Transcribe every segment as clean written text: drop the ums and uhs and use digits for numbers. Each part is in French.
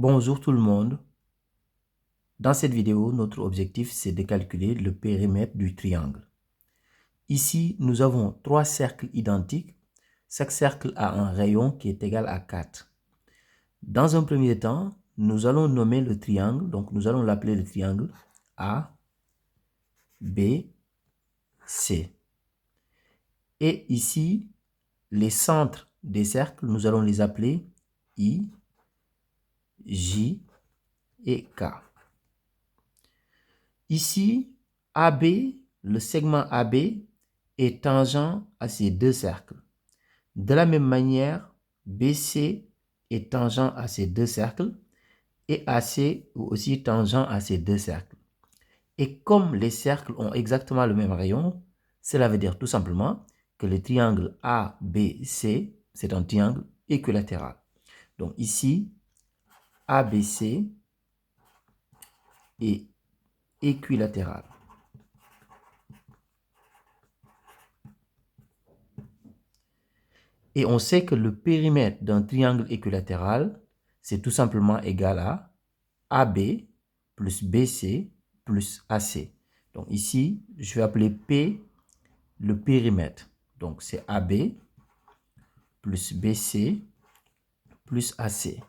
Bonjour tout le monde. Dans cette vidéo, notre objectif c'est de calculer le périmètre du triangle. Ici, nous avons trois cercles identiques. Chaque cercle a un rayon qui est égal à 4. Dans un premier temps, nous allons nommer le triangle. Donc, nous allons l'appeler le triangle A, B, C. Et ici, les centres des cercles, nous allons les appeler I, J et K. Ici, AB, le segment AB est tangent à ces deux cercles. De la même manière, BC est tangent à ces deux cercles et AC est aussi tangent à ces deux cercles. Et comme les cercles ont exactement le même rayon, cela veut dire tout simplement que le triangle ABC, c'est un triangle équilatéral. Donc ici, ABC est équilatéral. Et on sait que le périmètre d'un triangle équilatéral, c'est tout simplement égal à AB plus BC plus AC. Donc ici, je vais appeler P le périmètre. Donc c'est AB plus BC plus AC.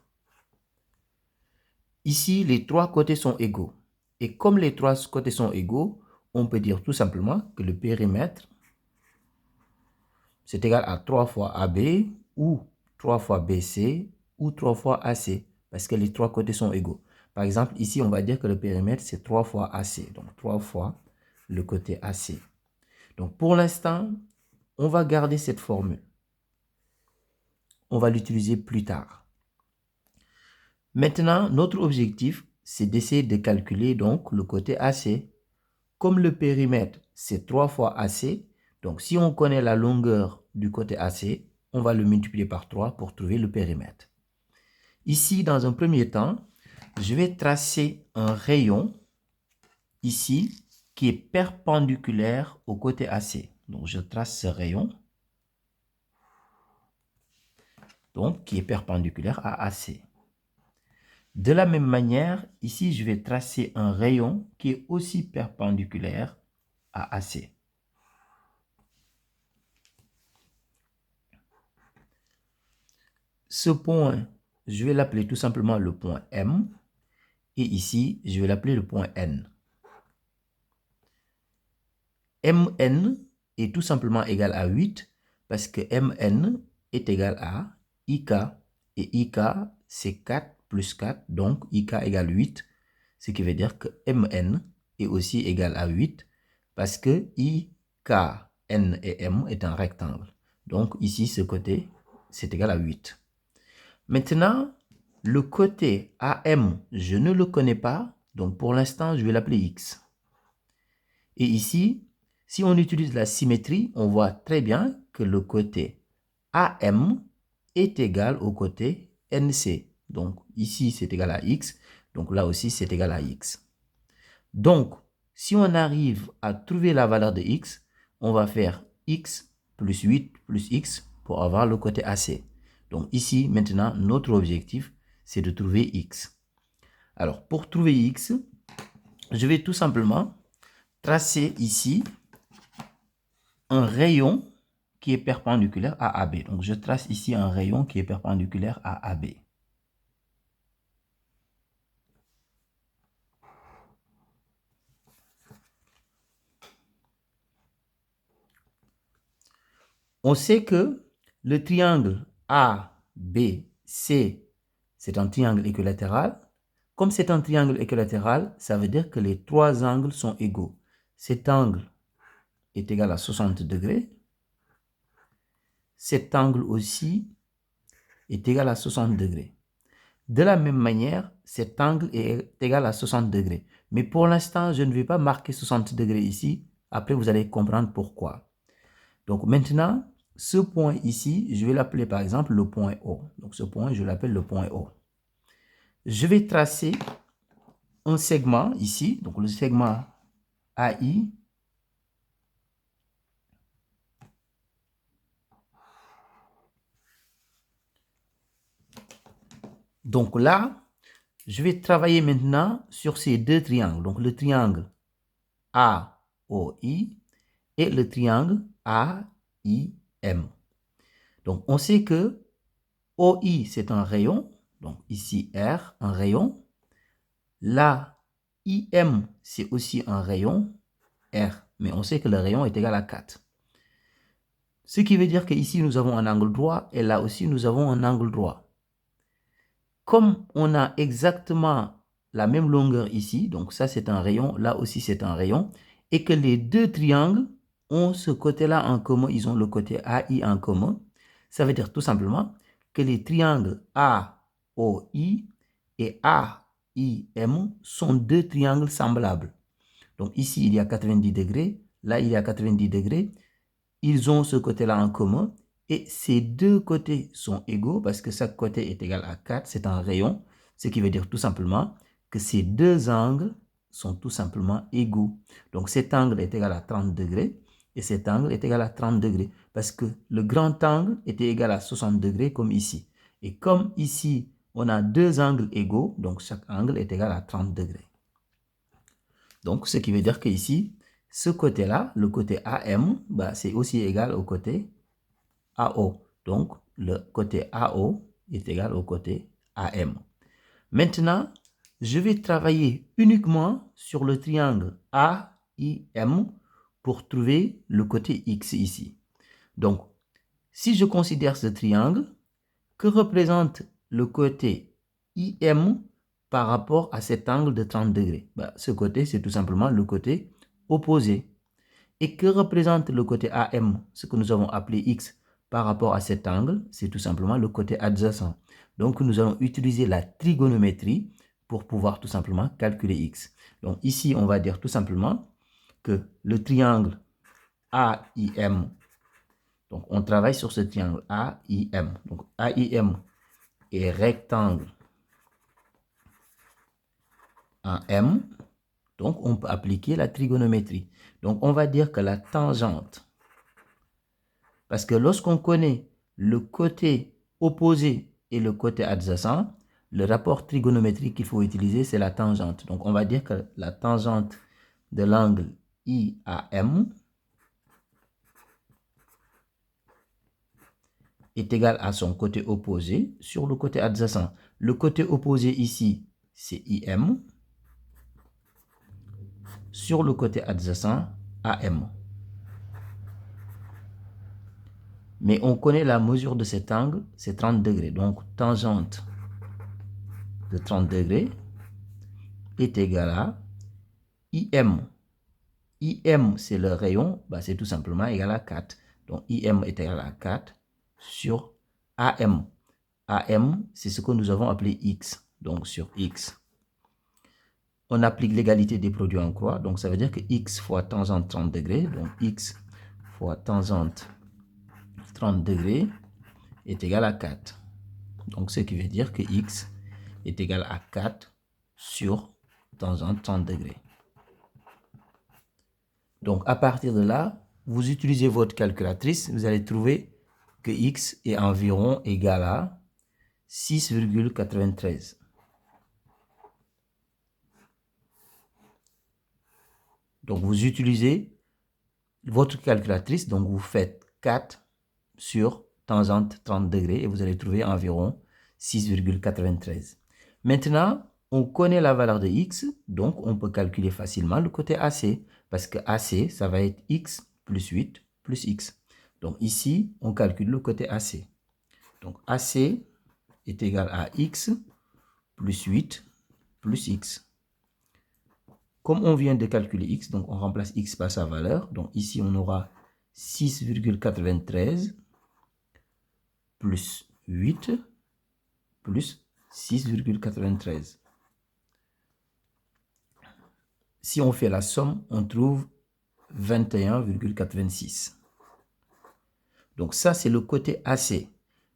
Ici, les trois côtés sont égaux. Et comme les trois côtés sont égaux, on peut dire tout simplement que le périmètre, c'est égal à 3 fois AB ou 3 fois BC ou 3 fois AC, parce que les trois côtés sont égaux. Par exemple, ici, on va dire que le périmètre, c'est 3 fois AC, donc 3 fois le côté AC. Donc, pour l'instant, on va garder cette formule. On va l'utiliser plus tard. Maintenant, notre objectif, c'est d'essayer de calculer donc le côté AC. Comme le périmètre, c'est 3 fois AC, donc si on connaît la longueur du côté AC, on va le multiplier par 3 pour trouver le périmètre. Ici, dans un premier temps, je vais tracer un rayon ici qui est perpendiculaire au côté AC. Donc, je trace ce rayon donc, qui est perpendiculaire à AC. De la même manière, ici, je vais tracer un rayon qui est aussi perpendiculaire à AC. Ce point, je vais l'appeler tout simplement le point M. Et ici, je vais l'appeler le point N. MN est tout simplement égal à 8 parce que MN est égal à IK. Et IK, c'est 4 plus 4, donc IK égale 8. Ce qui veut dire que MN est aussi égal à 8 parce que IK, N et M est un rectangle. Donc ici, ce côté, c'est égal à 8. Maintenant, le côté AM, je ne le connais pas. Donc, pour l'instant, je vais l'appeler X. Et ici, si on utilise la symétrie, on voit très bien que le côté AM est égal au côté NC. Donc, ici, c'est égal à X. Donc, là aussi, c'est égal à X. Donc, si on arrive à trouver la valeur de X, on va faire X plus 8 plus X pour avoir le côté AC. Donc ici, maintenant, notre objectif, c'est de trouver X. Alors, pour trouver X, je vais tout simplement tracer ici un rayon qui est perpendiculaire à AB. Donc, je trace ici un rayon qui est perpendiculaire à AB. On sait que le triangle ABC, c'est un triangle équilatéral. Comme c'est un triangle équilatéral, ça veut dire que les trois angles sont égaux. Cet angle est égal à 60 degrés. Cet angle aussi est égal à 60 degrés. De la même manière, cet angle est égal à 60 degrés. Mais pour l'instant, je ne vais pas marquer 60 degrés ici. Après, vous allez comprendre pourquoi. Donc maintenant, ce point ici, je vais l'appeler par exemple le point O. Donc ce point, je l'appelle le point O. Je vais tracer un segment ici, donc le segment AI. Donc là, je vais travailler maintenant sur ces deux triangles. Donc, le triangle AOI et le triangle AIM. Donc, on sait que OI, c'est un rayon. Donc, ici, R, un rayon. Là, IM, c'est aussi un rayon, R. Mais on sait que le rayon est égal à 4. Ce qui veut dire qu'ici, nous avons un angle droit et là aussi, nous avons un angle droit. Comme on a exactement la même longueur ici, donc ça c'est un rayon, là aussi c'est un rayon, et que les deux triangles ont ce côté-là en commun, ils ont le côté AI en commun, ça veut dire tout simplement que les triangles AOI et AIM sont deux triangles semblables. Donc ici il y a 90 degrés, là il y a 90 degrés, ils ont ce côté-là en commun, et ces deux côtés sont égaux parce que chaque côté est égal à 4, c'est un rayon, ce qui veut dire tout simplement que ces deux angles sont tout simplement égaux. Donc cet angle est égal à 30 degrés et cet angle est égal à 30 degrés parce que le grand angle était égal à 60 degrés comme ici. Et comme ici, on a deux angles égaux, donc chaque angle est égal à 30 degrés. Donc ce qui veut dire que ici, ce côté-là, le côté AM, bah, c'est aussi égal au côté AO. Donc, le côté AO est égal au côté AM. Maintenant, je vais travailler uniquement sur le triangle AIM pour trouver le côté X ici. Donc, si je considère ce triangle, que représente le côté IM par rapport à cet angle de 30 degrés? Ben, ce côté, c'est tout simplement le côté opposé. Et que représente le côté AM, ce que nous avons appelé X, par rapport à cet angle? C'est tout simplement le côté adjacent. Donc, nous allons utiliser la trigonométrie pour pouvoir tout simplement calculer X. Donc, ici, on va dire tout simplement que le triangle AIM, donc on travaille sur ce triangle AIM. Donc, AIM est rectangle en M. Donc, on peut appliquer la trigonométrie. Donc, on va dire que la tangente, parce que lorsqu'on connaît le côté opposé et le côté adjacent, le rapport trigonométrique qu'il faut utiliser, c'est la tangente. Donc, on va dire que la tangente de l'angle IAM est égale à son côté opposé sur le côté adjacent. Le côté opposé ici, c'est IM. Sur le côté adjacent, AM. Mais on connaît la mesure de cet angle, c'est 30 degrés. Donc, tangente de 30 degrés est égale à IM. IM, c'est le rayon, bah, c'est tout simplement égal à 4. Donc, IM est égal à 4 sur AM. AM, c'est ce que nous avons appelé X. Donc, sur X. On applique l'égalité des produits en croix. Donc, ça veut dire que X fois tangente 30 degrés. Donc, X fois tangente 30 degrés est égal à 4. Donc, ce qui veut dire que X est égal à 4 sur tangente 30 degrés. Donc, à partir de là, vous utilisez votre calculatrice, vous allez trouver que X est environ égal à 6,93. Donc, vous utilisez votre calculatrice, donc vous faites 4 sur tangente 30 degrés et vous allez trouver environ 6,93. Maintenant, on connaît la valeur de X, donc on peut calculer facilement le côté AC, parce que AC, ça va être X plus 8 plus X. Donc ici, on calcule le côté AC. Donc AC est égal à X plus 8 plus X. Comme on vient de calculer X, donc on remplace X par sa valeur. Donc ici, on aura 6,93 plus 8 plus 6,93. Si on fait la somme, on trouve 21,86. Donc ça, c'est le côté AC.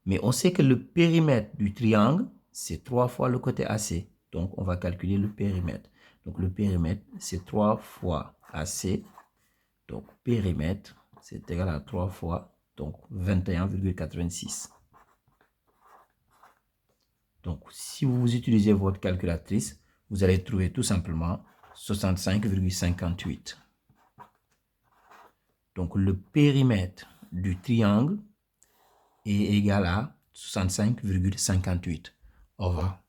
Mais on sait que le périmètre du triangle, c'est 3 fois le côté AC. Donc on va calculer le périmètre. Donc le périmètre, c'est 3 fois AC. Donc périmètre, c'est égal à 3 fois donc 21,86. Donc, si vous utilisez votre calculatrice, vous allez trouver tout simplement 65,58. Donc, le périmètre du triangle est égal à 65,58. Au revoir.